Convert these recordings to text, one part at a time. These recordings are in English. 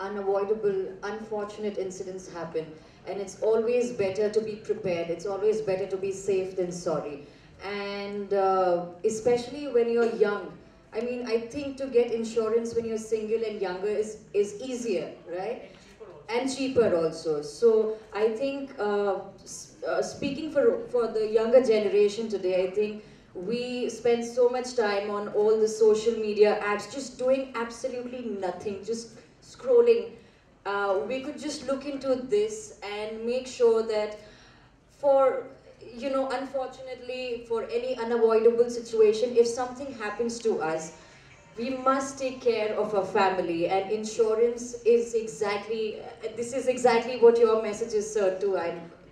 unavoidable, unfortunate incidents happen. And it's always better to be prepared. It's always better to be safe than sorry. And especially when you're young. I mean, I think to get insurance when you're single and younger is easier, right? And cheaper also. So I think, speaking for the younger generation today, I think we spend so much time on all the social media apps, just doing absolutely nothing, just scrolling. We could just look into this and make sure that for, unfortunately, for any unavoidable situation, if something happens to us, we must take care of our family, and insurance is exactly, this is exactly what your message is, sir, too,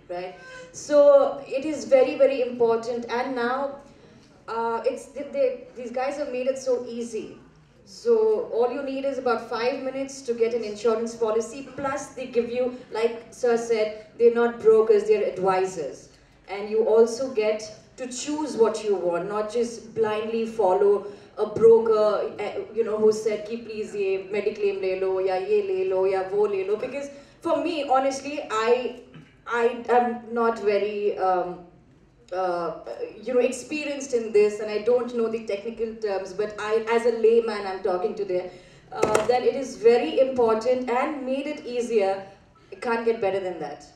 right? So it is very, very important, and now these guys have made it so easy. So all you need is about 5 minutes to get an insurance policy. Plus, they give you, like Sir said, they're not brokers, they're advisors. And you also get to choose what you want, not just blindly follow a broker, who said, "Ki please ye mediclaim le lo, ya ye le lo, ya wo le lo." Because for me, honestly, I am not very experienced in this, and I don't know the technical terms, but I, as a layman, I'm talking today, that it is very important and made it easier. It can't get better than that.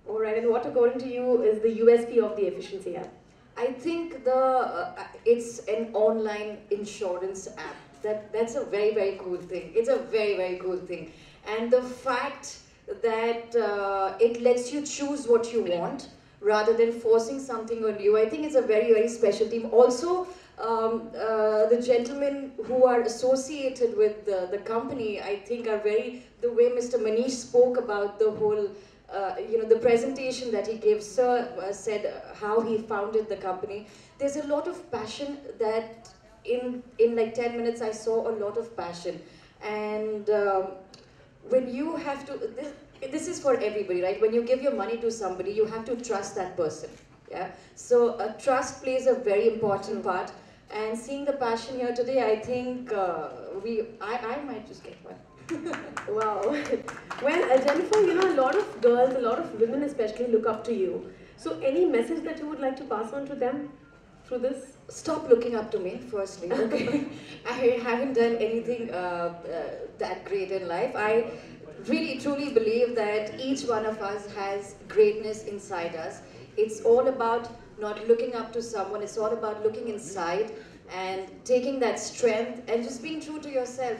All right, and what according to you is the USP of the efficiency app? I think it's an online insurance app. That's a very, very cool thing. It's a very, very cool thing. And the fact that it lets you choose what you want rather than forcing something on you, I think it's a very, very special team. Also, the gentlemen who are associated with the company, I think are very, the way Mr. Manish spoke about the whole the presentation that he gave, Sir said how he founded the company. There's a lot of passion that in like 10 minutes I saw a lot of passion. And when you have to, this is for everybody, right? When you give your money to somebody, you have to trust that person. Yeah. So trust plays a very important part. And seeing the passion here today, I think I might just get one. Wow. Well, Jennifer, a lot of girls, a lot of women especially look up to you. So any message that you would like to pass on to them through this? Stop looking up to me, firstly, okay? I haven't done anything that great in life. I really, truly believe that each one of us has greatness inside us. It's all about not looking up to someone. It's all about looking inside and taking that strength and just being true to yourself.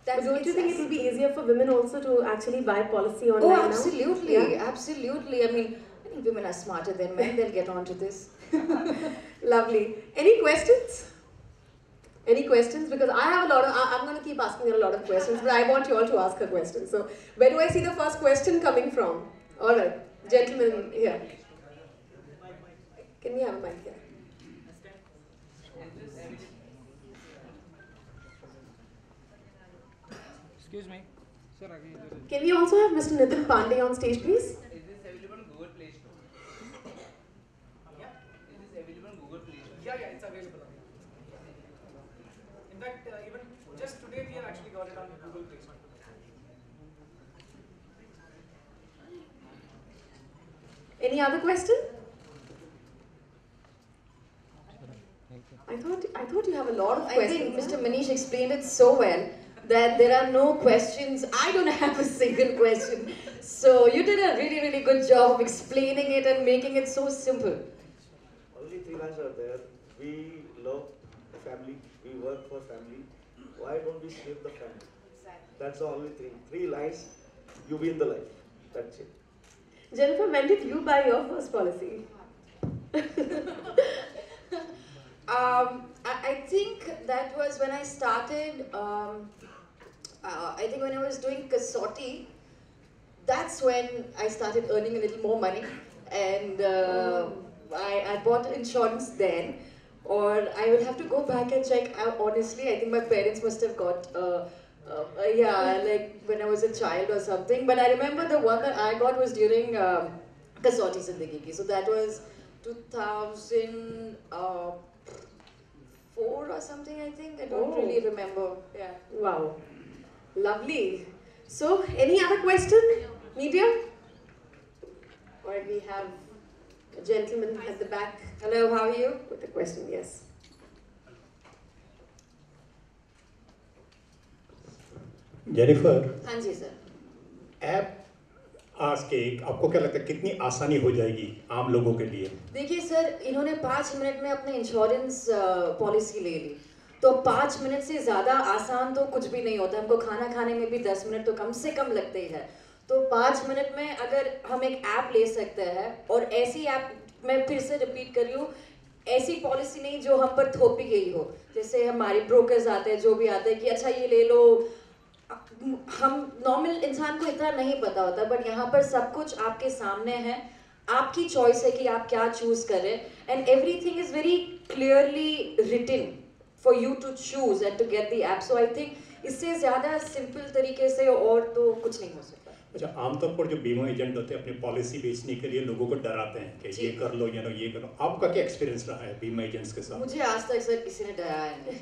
But don't you think it will be easier for women also to actually buy policy online now? Oh, absolutely, yeah? Absolutely. I mean, I think women are smarter than men. They'll get onto this. Lovely. Any questions? Any questions? Because I have a lot of, I'm going to keep asking you a lot of questions, but I want you all to ask a question. So, where do I see the first question coming from? All right, gentlemen here. Can we have a mic here? Excuse me. Sir, can we also have Mr. Nitin Pandey on stage, please? Is this available on Google Play Store? Yeah. Is this available on Google Play Store? Yeah, it's available. In fact, even just today we have actually got it on Google Play Store. Any other question? I thought you have a lot of questions. I think Mr. Manish explained it so well that there are no questions. I don't have a single question. So you did a really, really good job of explaining it and making it so simple. Only three lines are there. We love family. We work for family. Why don't we save the family? Exactly. That's the only thing. 3 lines, you win the life. That's it. Jennifer, when did you buy your first policy? I think that was when I started, I think when I was doing Kasauti, that's when I started earning a little more money, and I bought insurance then, or I will have to go back and check. Honestly, I think my parents must have got, yeah, like when I was a child or something, but I remember the one that I got was during Kasauti Zindagi Ki, so that was 2004 or something, I think. I don't really remember. Yeah. Wow. Lovely. So, any other question? Media? Or we have a gentleman at the back. Hello, how are you? With a question, yes. Jennifer, हाँ जी sir. App आज के आपको क्या लगता है कितनी आसानी हो जाएगी आम लोगों के लिए? देखिए सर, इन्होंने 5 मिनट में अपने इंश्योरेंस पॉलिसी ले ली, तो 5 मिनट से ज़्यादा आसान तो कुछ भी नहीं होता. हमको खाना खाने में भी 10 मिनट तो कम से कम लगते ही है. तो 5 मिनट में अगर हम एक ऐप ले सकते हैं, और ऐसी ऐप, मैं फिर से रिपीट कर रही हूँ, ऐसी पॉलिसी नहीं जो हम पर थोपी गई हो. जैसे हमारे ब्रोकर्स आते हैं, जो भी आते हैं कि अच्छा ये ले लो, हम नॉर्मल इंसान को इतना नहीं पता होता, बट यहाँ पर सब कुछ आपके सामने है. आपकी चॉइस है कि आप क्या चूज करें, and everything is very clearly written for you to choose and to get the app. So I think इससे ज़्यादा सिंपल तरीके से और तो कुछ नहीं हो सकता. अच्छा, आमतौर पर जो बीमा एजेंट होते हैं अपनी पॉलिसी बेचने के लिए लोगों को डराते हैं कि ये कर लो या नो ये कर लो. आपका क्या एक्सपीरियंस रहा है बीमा एजेंट्स के साथ? मुझे आज तक सर किसी ने डराया नहीं.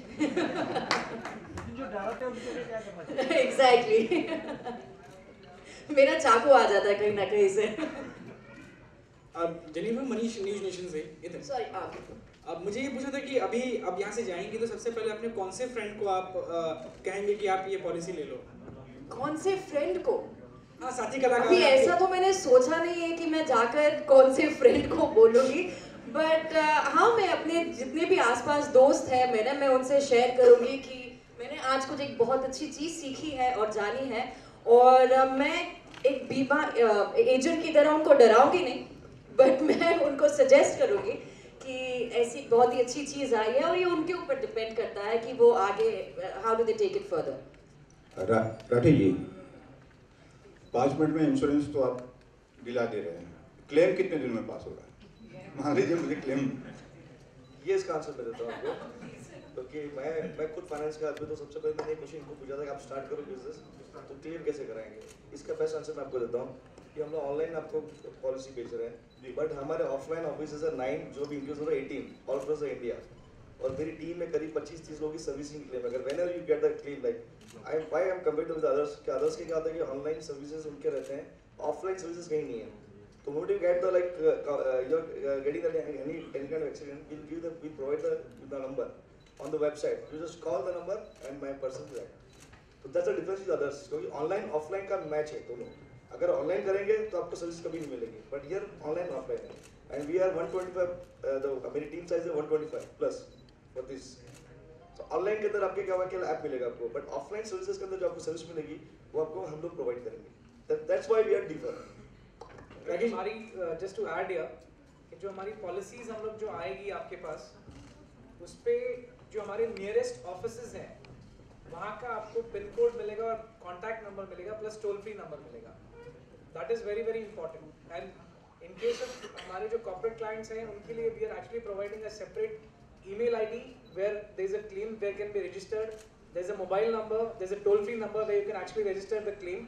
जो डराते हैं उनके लिए क्या करना चाहिए? एग्जैक्टली. मेरा चाकू आ जाता है कहीं ना कहीं से. अब जेनिफर, मनीष न्यूज नेशन से इधर. सॉरी. अब मुझे ये पूछना था कि अभी अब यहाँ से जाएंगे तो सबसे पहले अपने कौन से फ्रेंड को आप कहेंगे कि आप ये पॉलिसी ले लो? कौन से फ्रेंड को? हाँ, साथी कलाकार. अभी ऐसा तो मैंने सोचा नहीं है कि मैं जाकर कौन से फ्रेंड को बोलूँगी, बट हाँ, मैं अपने जितने भी आसपास दोस्त हैं मेरे, मैं उनसे शेयर करूँगी कि मैंने आज कुछ एक बहुत अच्छी चीज़ सीखी है और जानी है, और मैं एक बीमा एजेंट की तरह उनको डराऊंगी नहीं, बट मैं उनको सजेस्ट करूँगी कि ऐसी बहुत ही अच्छी चीज़ आई है, और ये उनके ऊपर डिपेंड करता है कि वो आगे how do they take it further. Rathi ji, 5 minute में इंश्योरेंस तो आप दिला दे रहे हैं, क्लेम कितने दिन में पास होगा? मान लीजिए मुझे क्लेम. ये इसका आंसर मैं देता हूँ आपको, क्योंकि मैं खुद फाइनेंस का आदमी, तो सबसे पहले मैंने क्वेश्चन इनको पूछा था कि आप स्टार्ट करो बिजनेस तो क्लेम कैसे कराएंगे. इसका बेस्ट आंसर मैं आपको देता हूँ कि हम लोग ऑनलाइन आपको पॉलिसी बेच रहे हैं, बट हमारे ऑफलाइन ऑफिस है 9, जो भी इंक्रीज हो रहा है 18 ऑल अक्रॉस द इंडिया, और मेरी टीम में करीब 25-30 लोगों की सर्विसिंग क्लेम. अगर Vanern you get the claim, like I am compared with others, कि अदर्स के क्या होता है कि ऑनलाइन सर्विसेज उनके रहते हैं, ऑफलाइन सर्विसेज कहीं नहीं है. तो what you get the like you are getting the any kind of accident, will give the, will provide the number on the website. You just call the number and my person will act. So that's the difference with others. क्योंकि online offline का match है दोनों. अगर online करेंगे तो आपको service कभी नहीं मिलेगी, बट हियर ऑनलाइन ऑफलाइन है. एंड वी आर 125, मेरी टीम साइज है 125 प्लस फॉर दिस. तो ऑनलाइन के अंदर आपके क्या हुआ कि ऐप मिलेगा आपको, बट ऑफलाइन सर्विसेज के अंदर जो आपको सर्विस मिलेगी वो आपको हम लोग प्रोवाइड करेंगे. That's why we are differ. हमारी जस्ट टू ऐड हियर कि जो हमारी पॉलिसीज हम लोग जो आएगी आपके पास, उस पे जो हमारे नियरेस्ट ऑफिसेज हैं वहाँ का आपको पिन कोड मिलेगा और कॉन्टैक्ट नंबर मिलेगा, प्लस टोल फ्री नंबर मिलेगा. That is very very important. And in case of हमारे जो कॉर्पोरेट क्लाइंट्स हैं उनके लिए we are actually providing a separate email ID where there is a claim where can be registered. There is a mobile number, there is a toll free number where you can actually register the claim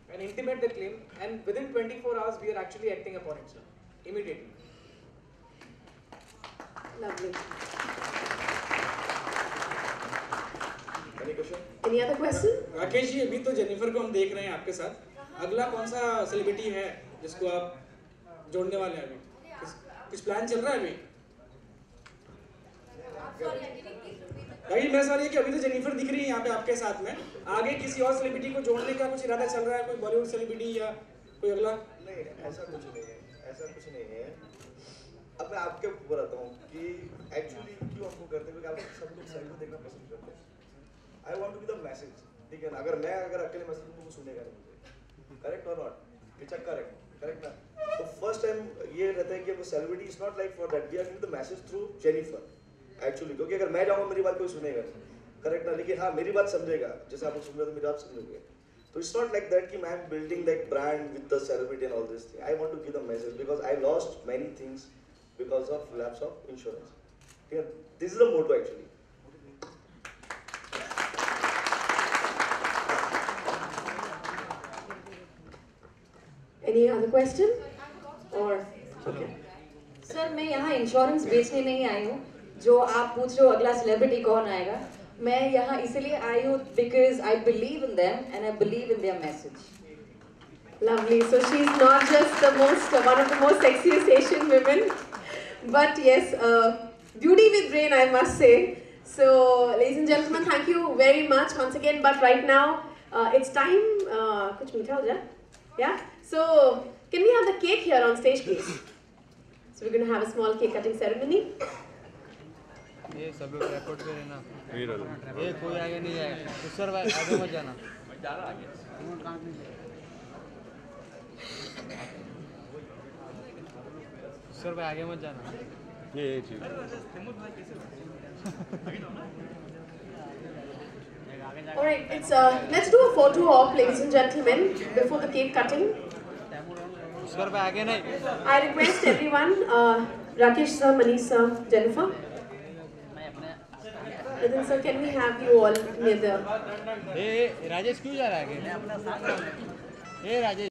and intimate the claim, and within 24 hours we are actually acting upon it, sir, immediately. Lovely. Any question? Any other question? Rakesh ji, अभी तो Jennifer को हम देख रहे हैं आपके साथ, अगला कौन सा सेलिब्रिटी है जिसको आप जोड़ने वाले हैं? अभी कुछ प्लान चल रहा है अभी? मेरा सवाल ये कि अभी तो जेनिफर दिख रही है यहाँ पे आपके साथ में, आगे किसी और सेलिब्रिटी को जोड़ने का कुछ इरादा चल रहा है? कोई बॉलीवुड सेलिब्रिटी या कोई अगला? नहीं, ऐसा कुछ नहीं है, ऐसा कुछ नहीं है. अब मैं आपके ऊपर आता हूँ कि एक्चुअली क्यों हमको करते हैं, क्योंकि आप सब लोग सही को देखना पसंद करते हैं. I want to be the message, ठीक है ना. अगर अकेले मैसेज दूँ तो सुनेगा नहीं मुझे. करेक्ट और नॉट? इट्स करेक्ट ना. तो फर्स्ट टाइम ये रहता है कि वो celebrity is not like for that, we are giving the message through Jennifer actually. क्योंकि अगर मैं जाऊँगा मेरी बात कोई सुनेगा नहीं. करेक्ट ना. लेकिन हाँ, मेरी बात समझेगा, जैसे आप लोग सुन रहे हो तो मेरी बात समझोगे. So it's not like that कि मैं building like brand with the celebrity and all this thing. I want to give the message because I lost many things because of lapse of insurance. Yeah, this is the motto actually. Any other question? Or okay. Sir, मैं यहाँ insurance बेचने नहीं आई हूँ. जो आप पूछ रहे हो अगला सेलिब्रिटी कौन आएगा, मैं यहाँ इसलिए आई हूँ because I believe in them and I believe in their message. Lovely. So she's not just one of the most sexiest Asian women, but yes, beauty with brain, I must say. So, ladies and gentlemen, thank you very much once again. But right now, it's time. Kuch meetha ho jaye? Yeah. So, can we have the cake here on stage, please? So we're going to have a small cake cutting ceremony. ये सब लोग airport पे रहना ये कोई आगे नहीं जाएगा सर भाई आगे मत जाना मैं जा रहा आगे सर भाई आगे मत जाना ये ठीक Alright, let's do a photo op, ladies and gentlemen, before the cake cutting. Sir भाई आगे नहीं I request everyone, Rakesh sir, Manish sir, Jennifer. Nitin sir, can we have you all near the... ए राजेश क्यों जा रहा है आगे ए Rajesh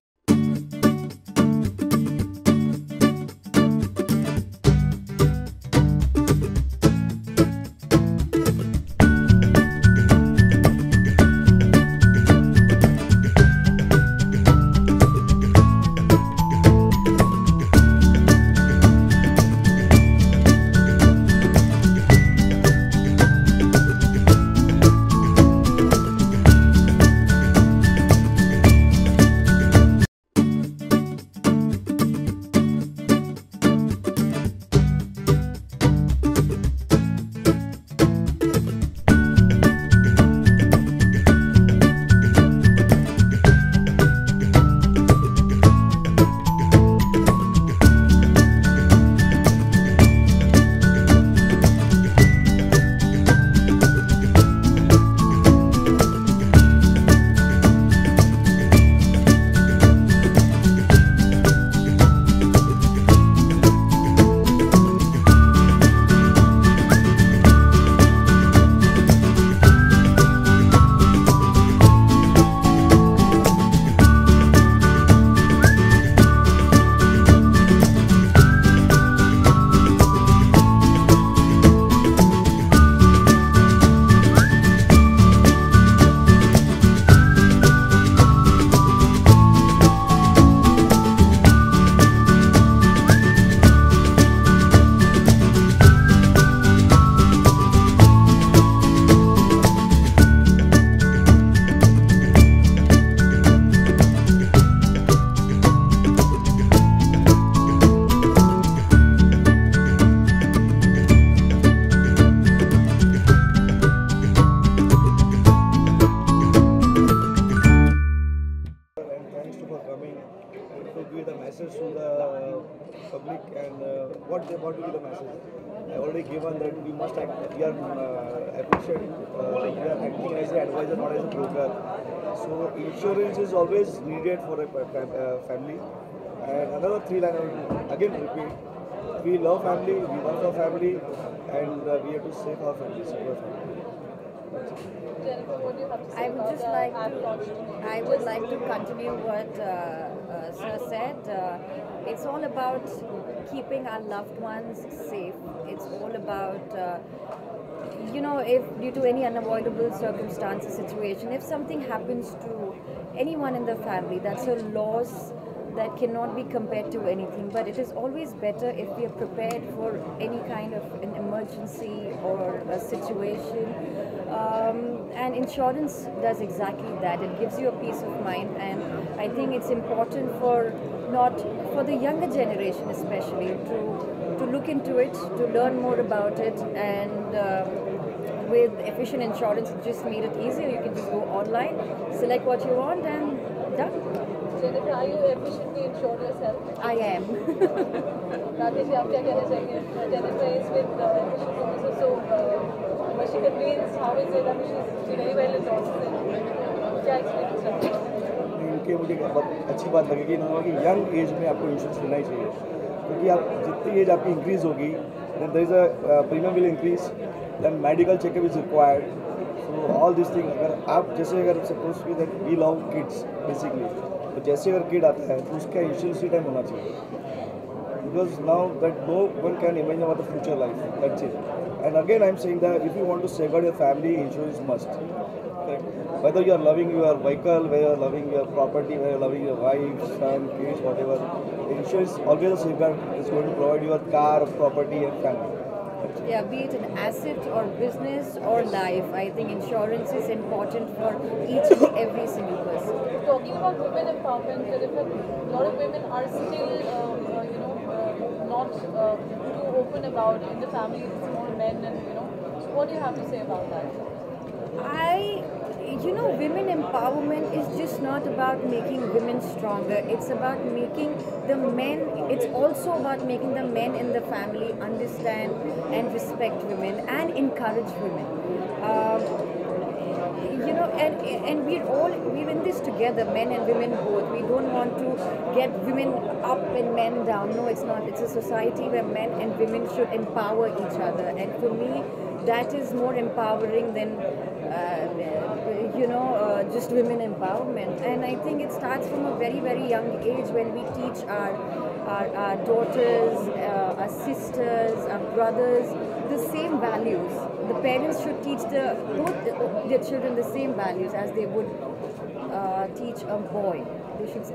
public and what will be the message? I already given that we must act, we are appreciate, we are acting as an advisor, not as a broker. So insurance is always needed for a family. And another three line, again repeat, we love family, we work for family, and we have to save our family, save our family. I would just like to, I would like to continue what Sir said. It's all about keeping our loved ones safe. It's all about, you know, if due to any unavoidable circumstances, situation, if something happens to anyone in the family, that's a loss that cannot be compared to anything, but it is always better if we are prepared for any kind of an emergency or a situation. And insurance does exactly that. It gives you a peace of mind, and I think it's important for the younger generation especially to look into it, to learn more about it, and with Efficient Insurance it just made it easier. You can just go online, select what you want, and done. Jennifer, are you efficiently insured yourself? I am. Rakesh, आप क्या कहना चाहिए? Jennifer is with Efficient also, so was she convinced? How is it? I mean, she's very well endorsed. क्या experience रहा? इनके मुझे बहुत अच्छी बात लगेगी इन्होंने कि यंग एज में आपको इंश्योरेंस लेना ही चाहिए, क्योंकि आप जितनी एज आपकी इंक्रीज होगी then there is a premium will increase, then medical checkup is required. So all these things, अगर आप जैसे अगर suppose that we love kids basically, तो जैसे अगर किड आता है तो उसका इंश्योरेंस टाइम होना चाहिए, because now that no one can imagine about the future life, that's it. And again, I'm saying that if you want to safeguard your family, insurance must. Correct? Whether you are loving your vehicle, whether you are loving your property, whether you are loving your wife, son, kids, whatever, insurance always a safeguard is going to provide your car, property, and family. Yeah, be it an asset or business or life, I think insurance is important for each and every single person. Talking about women empowerment, a lot of women are still, not too open about in the family. It's more men, and So what do you have to say about that? Women empowerment is just not about making women stronger. It's about making the men, it's also about making the men in the family understand and respect women and encourage women. And we're in this together, men and women both. We don't want to get women up and men down. No, it's not. It's a society where men and women should empower each other. And for me, that is more empowering than just women empowerment. And I think it starts from a very, very young age when we teach our daughters, our sisters, our brothers the same values. The parents should teach both their children the same values as they would teach a boy. They should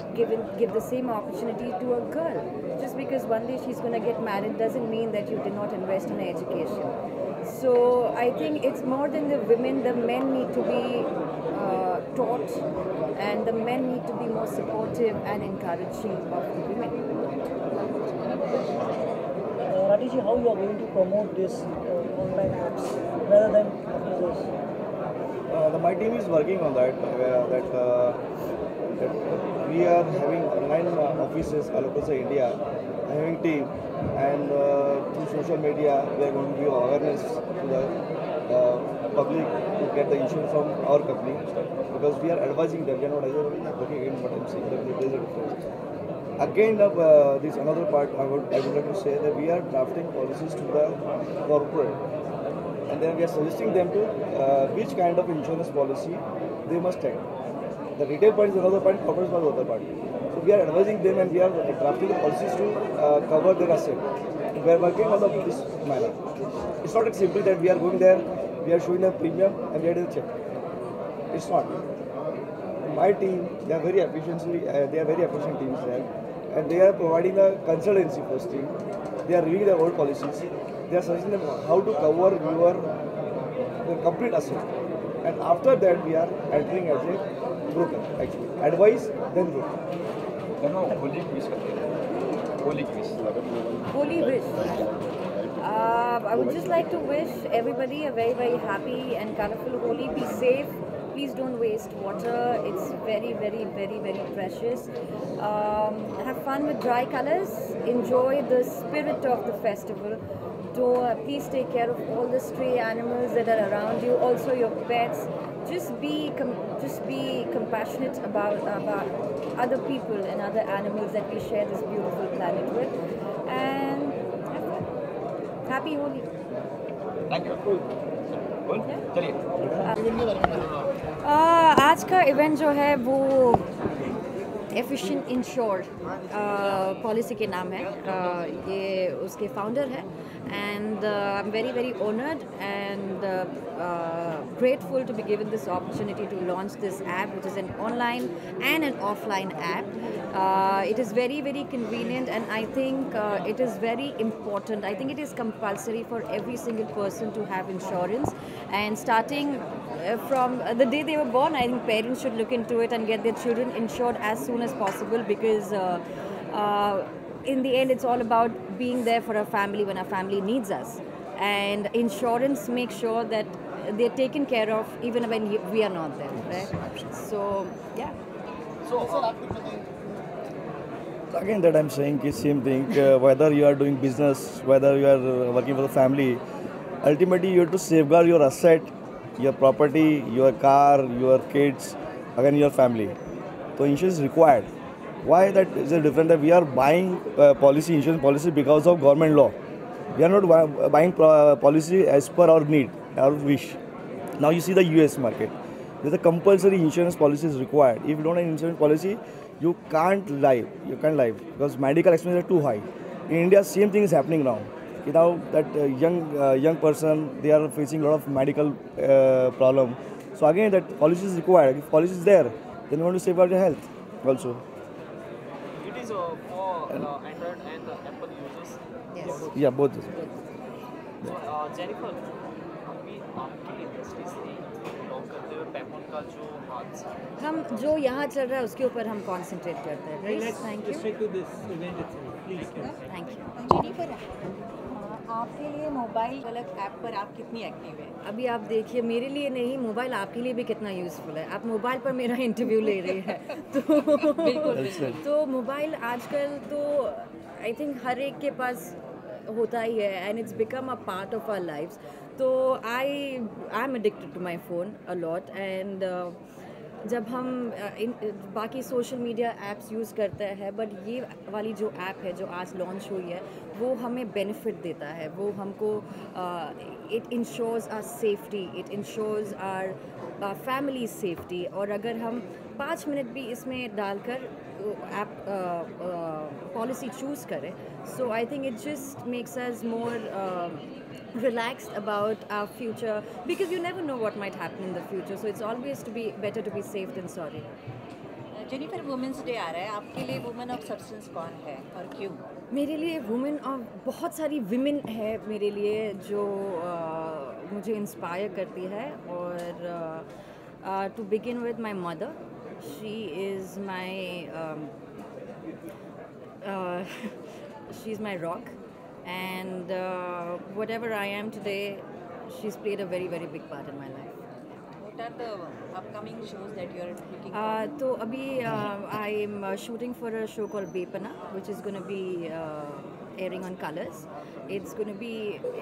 give the same opportunity to a girl. Just because one day she's going to get married doesn't mean that you did not invest in her education. So I think it's more than the women. The men need to be taught, and the men need to be more supportive and encouraging of the women. Radhiji, how you are going to promote this online apps rather than others? My team is working on that. That we are having online offices all across India, having team, and through social media we are going to give awareness to the public to get the insurance from our company, because we are advising them. We are not working in what I'm saying. There is a difference. Again, this another part I would like to say that we are drafting policies to the corporate, and then we are suggesting them to which kind of insurance policy they must take. The retail part is another part, corporate part is another part. So we are advising them, and we are drafting the policies to cover their asset. We are working on this manner. It's not simple that we are going there, we are showing them premium, and we are doing the check. It's not. My team, they are very efficient teams there, and they are providing the consultancy first thing. They are reviewing their old policies. They are suggesting them how to cover your complete asset, and after that we are entering as a broker. Actually, advice then broker. Holy wish. I would just like to wish everybody a very, very happy and colorful Holi. Be safe. Please don't waste water. It's very, very, very, very precious. Have fun with dry colors. Enjoy the spirit of the festival. Please take care of all the stray animals that are around you. Also your pets. Just be compassionate about other people and other animals that we share this beautiful planet with. And have fun. Happy Holi. Thank you. चलिए आज का event जो है वो efficient ensure policy के नाम है. ये उसके फाउंडर है, and I'm very, very honored and grateful to be given this opportunity to launch this app, which is an online and an offline app. It is very, very convenient, and I think it is very important. I think it is compulsory for every single person to have insurance, and starting from the day they were born, I think parents should look into it and get their children insured as soon as possible, because in the end, it's all about being there for our family when our family needs us. And insurance makes sure that they're taken care of even when we are not there, right? So, yeah. So, again, that I'm saying is same thing. Whether you are doing business, whether you are working for the family, ultimately you have to safeguard your asset, your property, your car, your kids, again your family. So insurance is required. Why that is different? That we are buying insurance policy because of government law. We are not buying policy as per our need, our wish. Now you see the US market. There's a compulsory insurance policy is required. If you don't have insurance policy, you can't live. You can't live because medical expenses are too high. In India, same thing is happening now. Now that young person, they are facing a lot of medical problem. So again, that policy is required. If policy is there, then we want to safeguard your health also. It is for Android and Apple users. Yes. Yeah, both. So Jennifer, अभी आपकी industry से launch करते हुए पैपॉन का जो हादसा है, हम जो यहाँ चल रहा है उसके ऊपर हम कॉन्सेंट्रेट करते हैं. Please, thank you. Stick to this event itself, please. Thank you. Jennifer, आपके लिए मोबाइल गलत ऐप पर आप कितनी एक्टिव हैं? अभी आप देखिए, मेरे लिए नहीं, मोबाइल आपके लिए भी कितना यूज़फुल है. आप मोबाइल पर मेरा इंटरव्यू ले रहे हैं तो मोबाइल आजकल तो आई थिंक हर एक के पास होता ही है, and it's become a part of our lifes. तो I am addicted to my phone a lot. And जब हम बाकी सोशल मीडिया ऐप्स यूज़ करते हैं, बट ये वाली जो ऐप है जो आज लॉन्च हुई है वो हमें बेनिफिट देता है. वो हमको it ensures our safety, it ensures our family safety. और अगर हम 5 मिनट भी इसमें डालकर ऐप पॉलिसी चूज़ करें, so I think it just makes us more relaxed about our future, because you never know what might happen in the future, so it's always better to be safe than sorry. Jennifer, women's day आ रहा है, आपके लिए women of substance कौन है और क्यों? मेरे लिए वुमेन ऑफ बहुत सारी विमेन है मेरे लिए जो मुझे इंस्पायर करती है. और to begin with my mother, she is my rock. And whatever I am today, she's played a very, very big part in my life. What are the upcoming shows that you are looking for? तो अभी I am shooting for a show called Bepana, which is going to be airing on Colors. It's going to be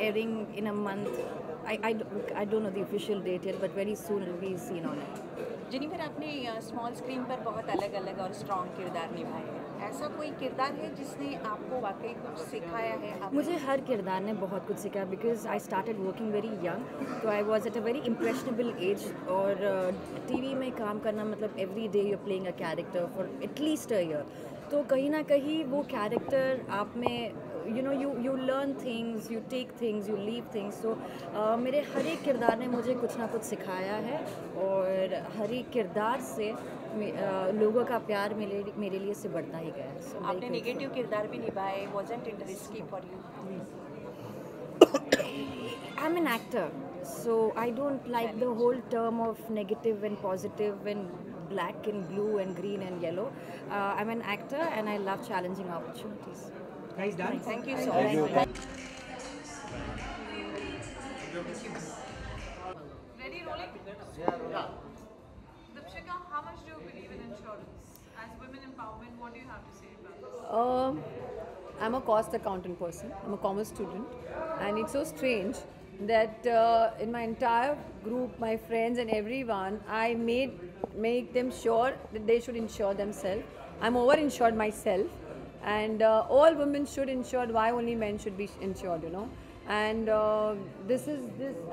airing in a month. I don't know the official date yet, but very soon it will be seen on it. Jennifer, आपने small screen पर बहुत अलग अलग और strong किरदार निभाए हैं. ऐसा कोई किरदार है जिसने आपको वाकई कुछ सिखाया है? मुझे हर किरदार ने बहुत कुछ सिखाया, because I started working very young. तो I was at a very impressionable age. और टीवी में काम करना मतलब every day you are playing a character for at least a year. तो कहीं ना कहीं वो कैरेक्टर आप में you learn things, you take things, you leave things. So मेरे हर एक किरदार ने मुझे कुछ ना कुछ सिखाया है, और हर एक किरदार से लोगों का प्यार मेरे लिए से बढ़ता ही गया है. So आपने नेगेटिव किरदार भी निभाए. wasn't it risky for you? I'm an actor, so I don't like the whole term of negative and positive and black and blue and green and yellow. I'm an actor and I love challenging opportunities. Guys, done? Thank you so much. Ready, rolling? Yeah. Dipshika, how much do you believe in insurance? As women empowerment, what do you have to say about it? I'm a cost accountant person. I'm a commerce student, and it's so strange that in my entire group, my friends and everyone, I make them sure that they should insure themselves. I'm over-insured myself. And all women should insure. Why only men should be insured, And this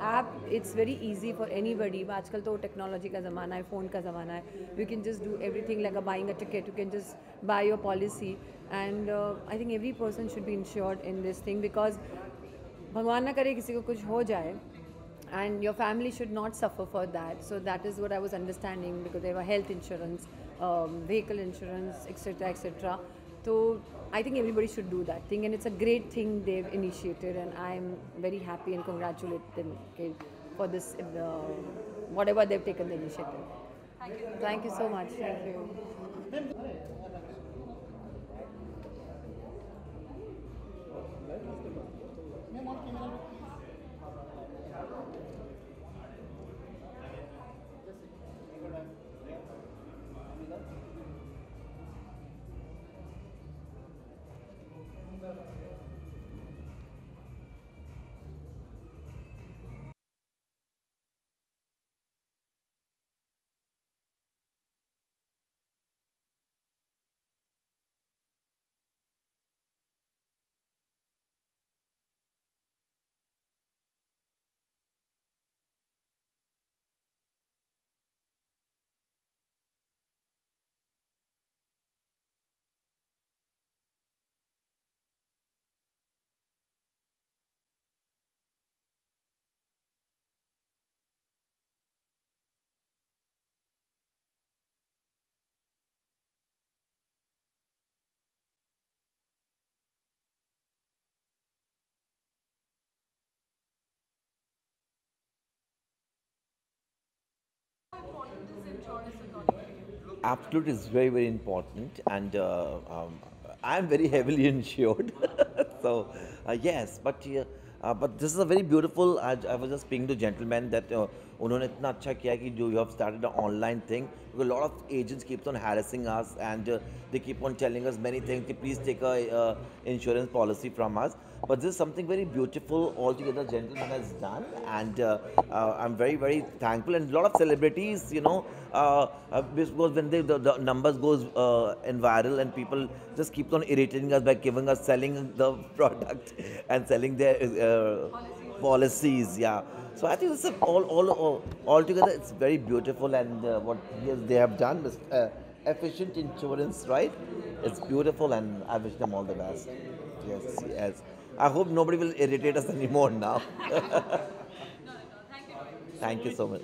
app, it's very easy for anybody. आजकल तो technology का ज़माना है, phone का ज़माना है. You can just do everything like buying a ticket. You can just buy your policy. And I think every person should be insured in this thing, because भगवान ना करे किसी को कुछ हो जाए, and your family should not suffer for that. So that is what I was understanding, because they have health insurance, vehicle insurance, etc., etc. So I think everybody should do that thing, and it's a great thing they've initiated, and I'm very happy and congratulate them for this, whatever they've taken the initiative. Thank you. Thank you so much. Thank you. Absolutely, it's very, very important, and I'm very heavily insured. So yes, but this is a very beautiful. I was just speaking to gentlemen that उन्होंने इतना अच्छा किया कि you have started an online thing. Because a lot of agents keep on harassing us, and they keep on telling us many things. Please take a insurance policy from us. But this is something very beautiful altogether gentleman has done, and I'm very, very thankful. And a lot of celebrities, because when the numbers goes in viral, and people just keep on irritating us by giving us selling the product and selling their policies. Yeah. So I think this is all together. It's very beautiful, and what they have done is efficient insurance, right? It's beautiful, and I wish them all the best. Yes, yes. I hope nobody will irritate us anymore now. Thank you so much.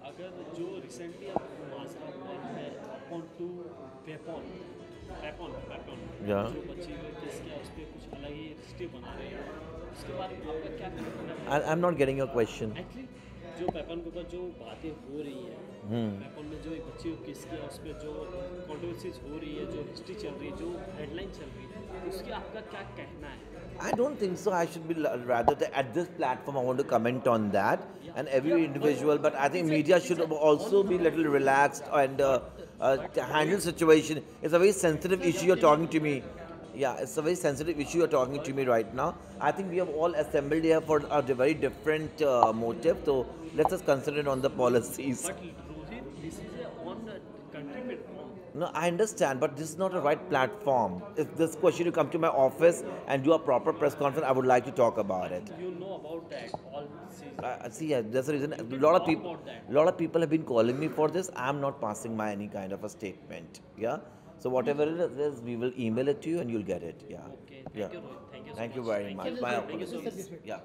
अगर जो recently माजरा हुआ है upon two weapon Yeah. जो बच्ची हुई case किया उस पर कुछ अलग ही हिस्ट्री बना रहे हैं उसके बारे में आपका क्या कहना है? I'm not getting your question. Actually जो वेपन के ऊपर जो बातें हो रही है वेपन में जो एक बच्ची को केस किया उस पर जो कंट्रोवर्सीज हो रही है जो हिस्ट्री चल रही है जो हेडलाइन चल रही है उसकी आपका क्या कहना है? I don't think so. I should be rather at this platform. I want to comment on that, and every individual. But I think media should also be a little relaxed and handle situation. It's a very sensitive issue you're talking to me. Yeah, it's a very sensitive issue you're talking to me right now. I think we have all assembled here for a very different motive. So let's just consider it on the policies. But Rohit, this is on the country platform. No, I understand, but this is not a right platform. If this question you come to my office and do a proper press conference, I would like to talk about it. You know about that all season. See, that's the reason. A lot of people have been calling me for this. I'm not passing my any kind of a statement. Yeah. So whatever it is, we will email it to you and you'll get it. Yeah. Okay. Yeah. Thank you, Rohit. Thank you so Thank you much. very much. Thank you. My Thank you so apologies. much. Yeah.